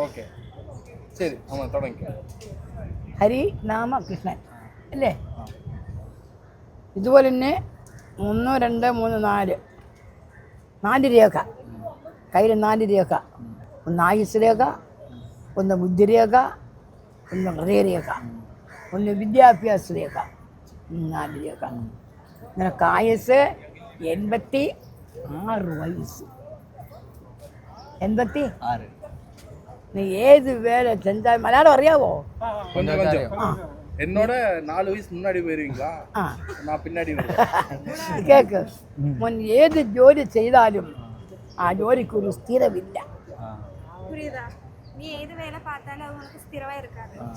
Okay ശരി നമ്മൾ തുടങ്ങിക്കാം. ഹരി നാമ കൃഷ്ണൻ അല്ലേ? ഇതുപോലെ തന്നെ 1 2 3 4 4 രേഖ, കയ്യിൽ 4 രേഖ. ഒന്ന് ആയുസ് രേഖ, ഒന്ന് ബുദ്ധിരേഖ, ഒന്ന് ഹൃദയരേഖ, ഒന്ന് വിദ്യാഭ്യാസ രേഖ. 4 രേഖ. നിനക്ക് ആയുസ് 86 വയസ്സ്. 86. നീ ഏത് வேலை செஞ்சாலும் மலையாளம் அறியாவோ? கொஞ்சம் கொஞ்சம். என்னோட 4 வயசு முன்னாடி போயிருவீங்களா? நான் பின்னாடி வருவேன். കേക്ക്, മുൻ ഏത് ജോലി ചെയ്താലും ആ ജോലിക്ക് ഒരു സ്ഥിരമില്ല.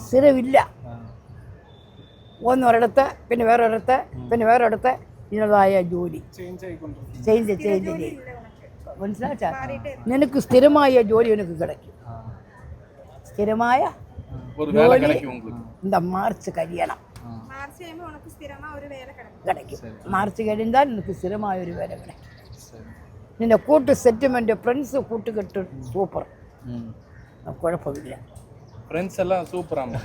സ്ഥിരമില്ല. ഒന്നൊരിടത്ത് പിന്നെ വേറൊരിടത്ത് പിന്നെ വേറൊരിടത്ത് ഇതിനതായ ജോലി ചേഞ്ച് ചെയ്യും. മനസ്സിലാച്ചാ? നിനക്ക് സ്ഥിരമായ ജോലി നിനക്ക് കിടക്കും. സ്ഥിരമായ ജോലി இந்த மார்ச் കഴിയണം. கிடைக்கும். மார்ச் കഴിഞ്ഞാൽ നിനക്ക് സ്ഥിരമായ ഒരു വേല കിടക്കും. നിന്റെ കൂട്ട് സെറ്റിൽമെന്റ് ഫ്രണ്ട്സ് കൂട്ടുകെട്ട് സൂപ്പർ, കുഴപ്പമില്ല. ഫ്രണ്ട്സ് എല്ലാം സൂപ്പറാണ്.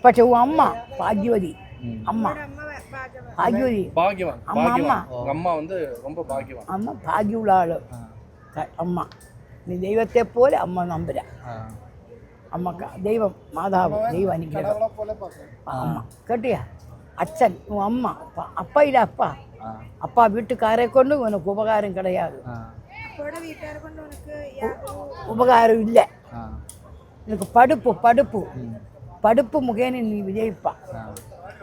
പക്ഷെ അമ്മ ഭാഗ്യവതി. அம்மா பாக்யவதி. பாக்யவான். அம்மா அம்மா வந்து ரொம்ப பாக்யவான். அம்மா பாக்யுள்ள ஆளு. அம்மா நீ தெய்வத்தை போல அம்மா நம்புற. அம்மாக்கா தெய்வம் மாதாவு தெய்வம் அனுக்கிறோம். அம்மா கேட்டியா? அச்சன் உன் அம்மா அப்பா இல்லை. அப்பா அப்பா வீட்டுக்காரை கொண்டு உனக்கு உபகாரம் கிடையாது. உபகாரம் இல்லை. எனக்கு படுப்பு படுப்பு படுப்பு முகேன்னு நீ விஜயிப்பா.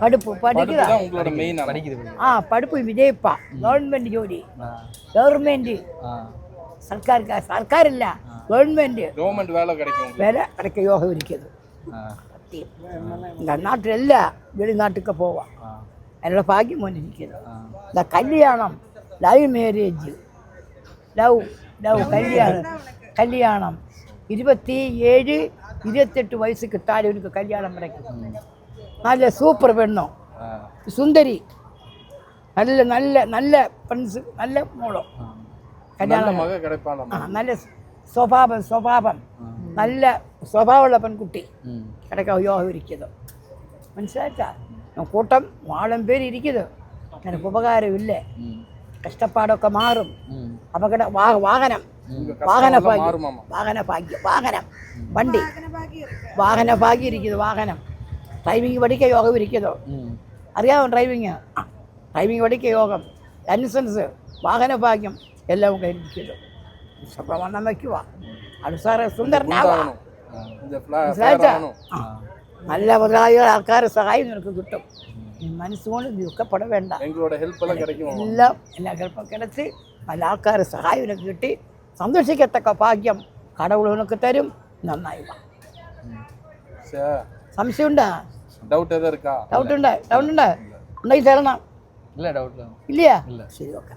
പഠിപ്പ് പഠിക്കുക. പഠിപ്പ് വിജയിപ്പാ. ഗവൺമെന്റ് ജോലി, ഗവൺമെന്റ് സർക്കാരില്ല ഗവൺമെന്റ് വേല கிடைக்க யோகம் இருக்குது. இந்த நாட்டில் எல்லாம் வெளிநாட்டுக்கு போவான். என்னோட பாக்கியம் ஒன்று இருக்குது. இந்த கல்யாணம், லவ் மேரேஜ், லவ் கல்யாணம் 27 28 வயசுக்கு தாழ் எனக்கு கல்யாணம் கிடைக்கும். நல்ல சூப்பர் பெண்ணும், சுந்தரி, நல்ல நல்ல நல்ல ஃப்ரெண்ட்ஸு, நல்ல மூலம் கல்யாணம். நல்ல സ്വഭാവം നല്ല സ്വഭാവമുള്ള പെൺകുട്ടി കിടക്കാൻ യോഗം ഇരിക്കുന്നു. മനസ്സിലാച്ചാ? കൂട്ടം വാളം പേര് ഇരിക്കുന്നു. നിനക്ക് ഉപകാരമില്ലേ? കഷ്ടപ്പാടൊക്കെ മാറും. അപകട വാഹനം വണ്ടി വാഹന ഭാഗ്യം ഇരിക്കുന്നു. വാഹനം ഡ്രൈവിംഗ് പഠിക്കുക യോഗം ഇരിക്കുന്നു. അറിയാമോ ഡ്രൈവിങ്? ഡ്രൈവിംഗ് പഠിക്കുക യോഗം, ലൈസൻസ്, വാഹന ഭാഗ്യം എല്ലാം കയ്യിലിരിക്കുന്നു. വണ്ണം വയ്ക്കുക. അത് സാറ് സുന്ദരനാവാ. നല്ല മുതലായ ആൾക്കാരെ സഹായം നിനക്ക് കിട്ടും. നീ മനസ്സുകൊണ്ട് ദുഃഖപ്പെട വേണ്ട. എല്ലാം എല്ലാ ഹെൽപ്പും കിടച്ച് നല്ല ആൾക്കാരെ സഹായം നിനക്ക് കിട്ടി സന്തോഷിക്കത്തക്ക ഭാഗ്യം കടവുൾ നിനക്ക് തരും. നന്നായി വാ. സംശയമുണ്ടാ? ഡൗട്ട് ഉണ്ട് ഉണ്ടെങ്കിൽ തരണം. ഇല്ല? ശരി, ഓക്കെ.